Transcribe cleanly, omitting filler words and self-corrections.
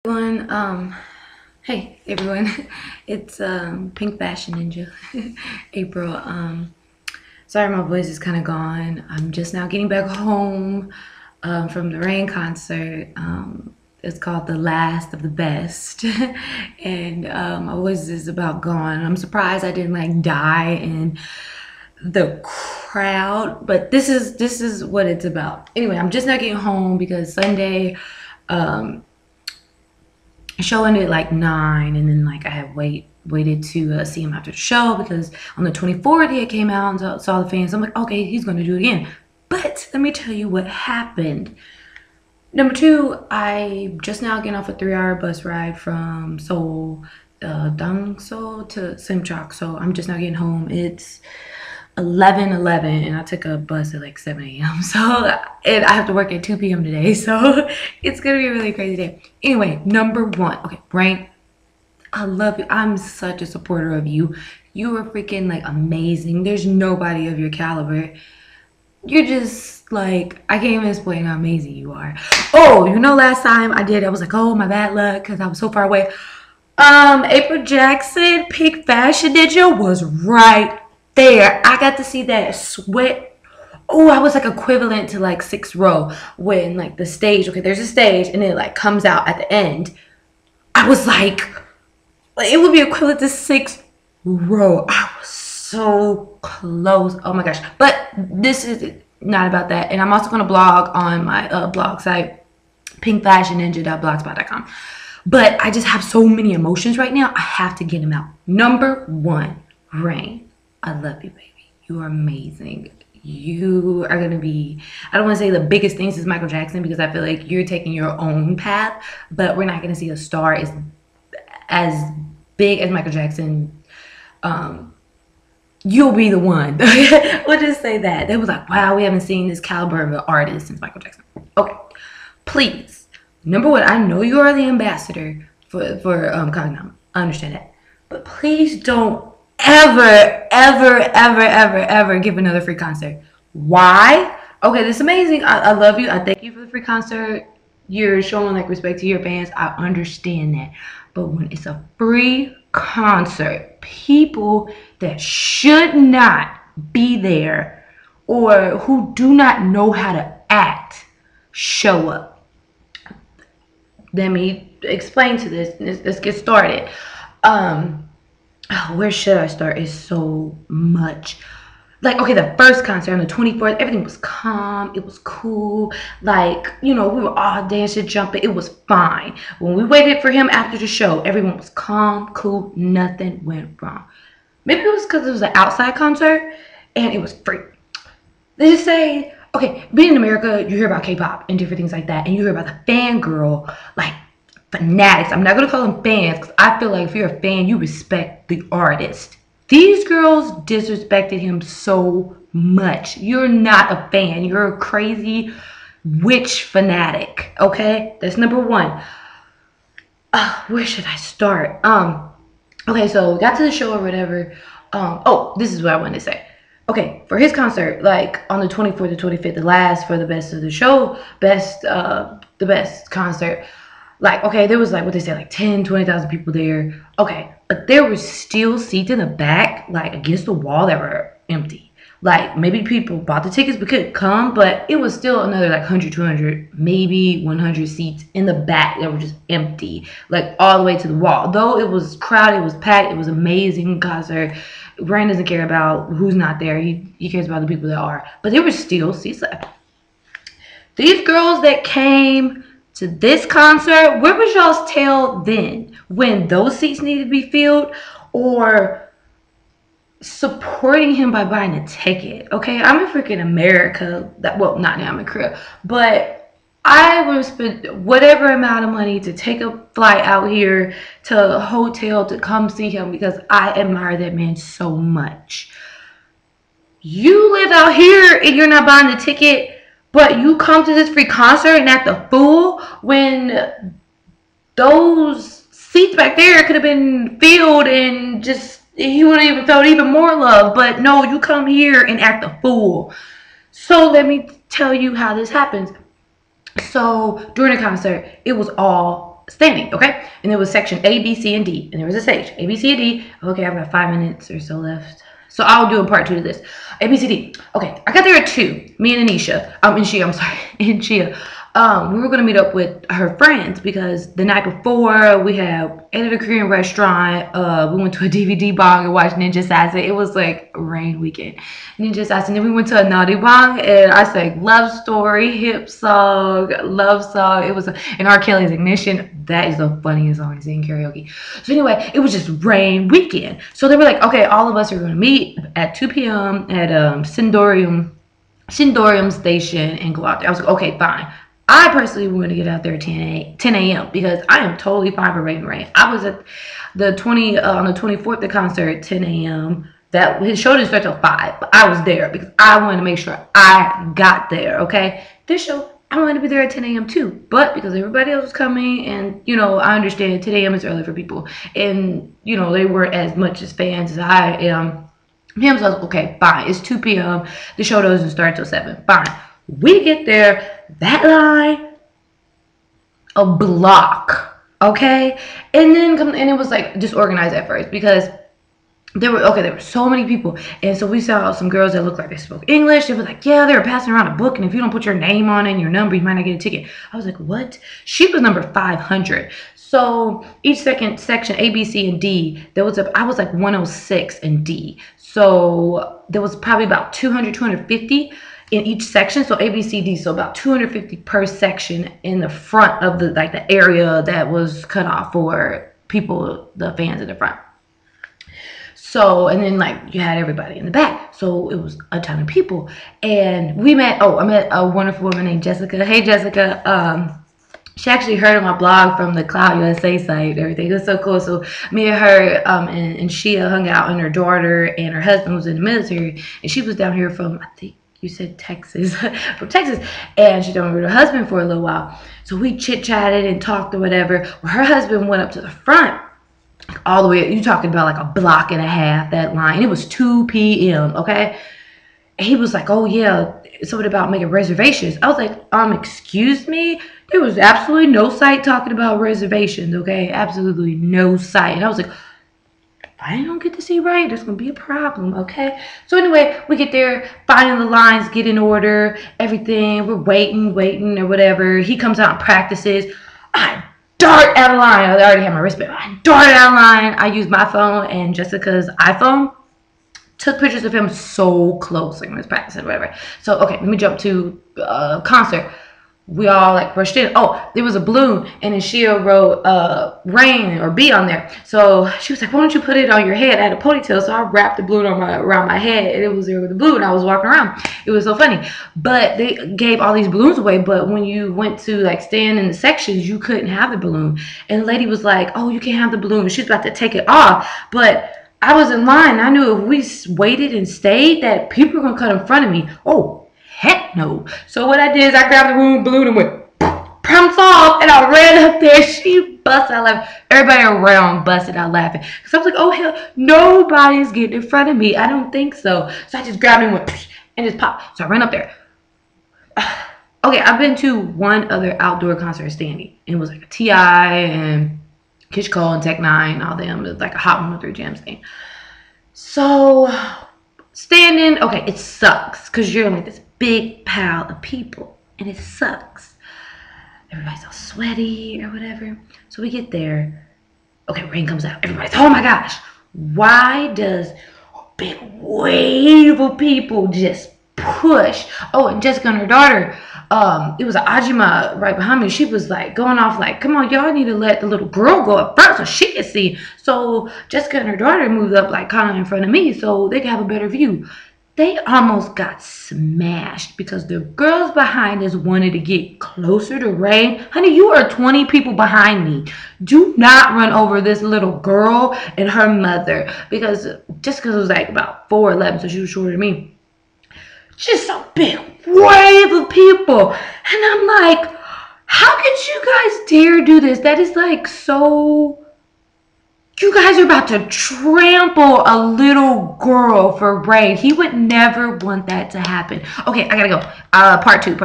Everyone, hey everyone, it's Pink Fashion Ninja, April. Sorry my voice is kind of gone. I'm just now getting back home from the Rain concert. It's called The Last of the Best, and my voice is about gone. I'm surprised I didn't like die in the crowd, but this is what it's about. Anyway, I'm just now getting home because Sunday. Show ended at like 9, and then like I had waited to see him after the show because on the 24th he had came out and saw the fans. I'm like, okay, he's gonna do it again. But let me tell you what happened. Number two, I just now getting off a 3-hour bus ride from Seoul, Dangso to Simchok. So I'm just now getting home. It's 11:11 and I took a bus at like 7 a.m. So and I have to work at 2 p.m. today. So it's gonna be a really crazy day. Anyway, number one. Okay, Brain, I love you. I'm such a supporter of you. You are freaking like amazing. There's nobody of your caliber. You're just like, I can't even explain how amazing you are. Oh, you know, last time I was like, oh, my bad luck because I was so far away. April Jackson, Pink Fashion Ninja was right there. I got to see that sweat. Oh, I was like equivalent to like 6th row when like the stage, okay, there's a stage and it like comes out at the end. I was like it would be equivalent to 6th row. I was so close. Oh my gosh. But this is not about that. And I'm also going to blog on my blog site, pinkfashionninja.blogspot.com. But I just have so many emotions right now. I have to get them out. Number one, Rain. I love you, baby. You are amazing. You are going to be, I don't want to say the biggest things is Michael Jackson because I feel like you're taking your own path, but we're not going to see a star as big as Michael Jackson. You'll be the one. We'll just say that. They was like, wow, we haven't seen this caliber of an artist since Michael Jackson. Okay, please. Number one, I know you are the ambassador for Gangnam. I understand that. But please don't ever give another free concert. Why? Okay, this is amazing. I love you. I thank you for the free concert. You're showing like respect to your fans. I understand that. But when it's a free concert, people that should not be there or who do not know how to act show up. Let me explain to this. Let's get started. Where should I start? It's so much. Like, okay, the first concert on the 24th, everything was calm. It was cool. Like, you know, we were all dancing, jumping. It was fine. When we waited for him after the show, everyone was calm, cool. Nothing went wrong. Maybe it was because it was an outside concert and it was free. They just say, okay, being in America, you hear about K-pop and different things like that. And you hear about the fangirl, like, fanatics. I'm not going to call them fans because I feel like if you're a fan, you respect the artist. These girls disrespected him so much. You're not a fan. You're a crazy witch fanatic. Okay? That's number one. Where should I start? Okay, so we got to the show or whatever. Oh, this is what I wanted to say. Okay, for his concert, like on the 24th to 25th, the last for the best of the show, the best concert. Like, okay, there was like, what they say, like 10, 20,000 people there. Okay, but there were still seats in the back, like against the wall that were empty. Like, maybe people bought the tickets but couldn't come, but it was still another like 100, 200, maybe 100 seats in the back that were just empty. Like, all the way to the wall. Though it was crowded, it was packed, it was amazing concert. Brian doesn't care about who's not there. He cares about the people that are. But there were still seats left. These girls that came to this concert, where was y'all's tail then when those seats needed to be filled or supporting him by buying a ticket? Okay, I'm in freaking America. Well, not now, I'm in Korea, but I would spend whatever amount of money to take a flight out here to a hotel to come see him because I admire that man so much. You live out here and you're not buying the ticket, but you come to this free concert and act a fool when those seats back there could have been filled and just he would have even felt even more love. But no, you come here and act a fool. So let me tell you how this happens. So during the concert, it was all standing, okay? And it was section A, B, C, and D. And there was a stage. A, B, C, and D. Okay, I've got 5 minutes or so left. So I'll do a part 2 to this. A, B, C, D. Okay, I got there at 2. Me and Anisha. And Shia, I'm sorry. And Shia. We were going to meet up with her friends because the night before we had ate at a Korean restaurant. We went to a DVD bong and watched Ninja Assassin. It was like rain weekend. Ninja Assassin. Then we went to a naughty bong and I sang Love Story, Hip Song, Love Song. It was in R. Kelly's Ignition. That is the funniest song to sing karaoke. So anyway, it was just rain weekend. So they were like, okay, all of us are going to meet at 2 p.m. at Sindorium Station and go out there. I was like, okay, fine. I personally want to get out there at 10 a.m. because I am totally fine for rain. I was at the on the 24th, the concert at 10 a.m. That his show didn't start till 5, but I was there because I wanted to make sure I got there. Okay, this show I wanted to be there at 10 a.m. too, but because everybody else was coming, and you know I understand 10 a.m. is early for people, and you know they weren't as much as fans as I am. Him, so I was like, okay, fine. It's 2 p.m. The show doesn't start till 7. Fine. We get there. That line, a block, okay, and it was like disorganized at first because there were so many people, and so we saw some girls that looked like they spoke English. They were like, yeah, they were passing around a book, and if you don't put your name on it and your number, you might not get a ticket. I was like, what? She was number 500. So each section A, B, C, and D, I was like 106 in D. So there was probably about 200, 250 in each section. So A, B, C, D. So about 250 per section in the front of the area that was cut off for people, the fans in the front. So, and then like you had everybody in the back. So it was a ton of people. And I met a wonderful woman named Jessica. Hey, Jessica. She actually heard of my blog from the Cloud USA site and everything. It was so cool. So me and her and Shia hung out, and her daughter and her husband was in the military. And she was down here from, I think you said Texas, from Texas. And she told me with her husband for a little while. So we chit-chatted and talked or whatever. Well, her husband went up to the front. All the way, you're talking about like a block and a half, that line. It was 2 p.m., okay? And he was like, oh, yeah, something about making reservations. I was like, excuse me? There was absolutely no site talking about reservations, okay? Absolutely no site. And I was like, if I don't get to see right, there's going to be a problem, okay? So anyway, we get there, finding the lines, get in order, everything. We're waiting or whatever. He comes out and practices. I dart out of line. I already had my wristband. I darted out of line. I used my phone and Jessica's iPhone. Took pictures of him so close, like when he was practicing or whatever. So, okay, let me jump to concert. We all like rushed in. Oh, there was a balloon, and then Shia wrote rain or B on there. So she was like, why don't you put it on your head? I had a ponytail, so I wrapped the balloon around my head, and it was there with the balloon. I was walking around. It was so funny. But they gave all these balloons away, but when you went to like stand in the sections, you couldn't have the balloon. And the lady was like, oh, you can't have the balloon. She's about to take it off. But I was in line. I knew if we waited and stayed, that people were going to cut in front of me. Oh, heck no. So what I did is I grabbed the balloon and went pounce off, and I ran up there. She busted out laughing. Everybody around busted out laughing. Because I was like, oh hell, nobody's getting in front of me. I don't think so. So I just grabbed it and went and just popped. So I ran up there. Okay, I've been to one other outdoor concert standing. It was like a T.I. and Kish Cole and Tech Nine and all them. It was like a Hot 103 Jams thing. So standing, okay, it sucks because you're in like this big pile of people, and it sucks. Everybody's all sweaty or whatever. So we get there. Okay, rain comes out. Everybody's, oh my gosh, why does a big wave of people just push? Oh, and Jessica and her daughter, it was an Ajima right behind me. She was like going off like, come on, y'all need to let the little girl go up first so she can see. So Jessica and her daughter moved up like kind of in front of me so they could have a better view. They almost got smashed because the girls behind us wanted to get closer to Ray. Honey, you are 20 people behind me. Do not run over this little girl and her mother, because Jessica was like about 4'11", so she was shorter than me. Just a big wave of people. And I'm like, how could you guys dare do this? That is like so... You guys are about to trample a little girl for Ray. He would never want that to happen. Okay, I gotta go. Part two.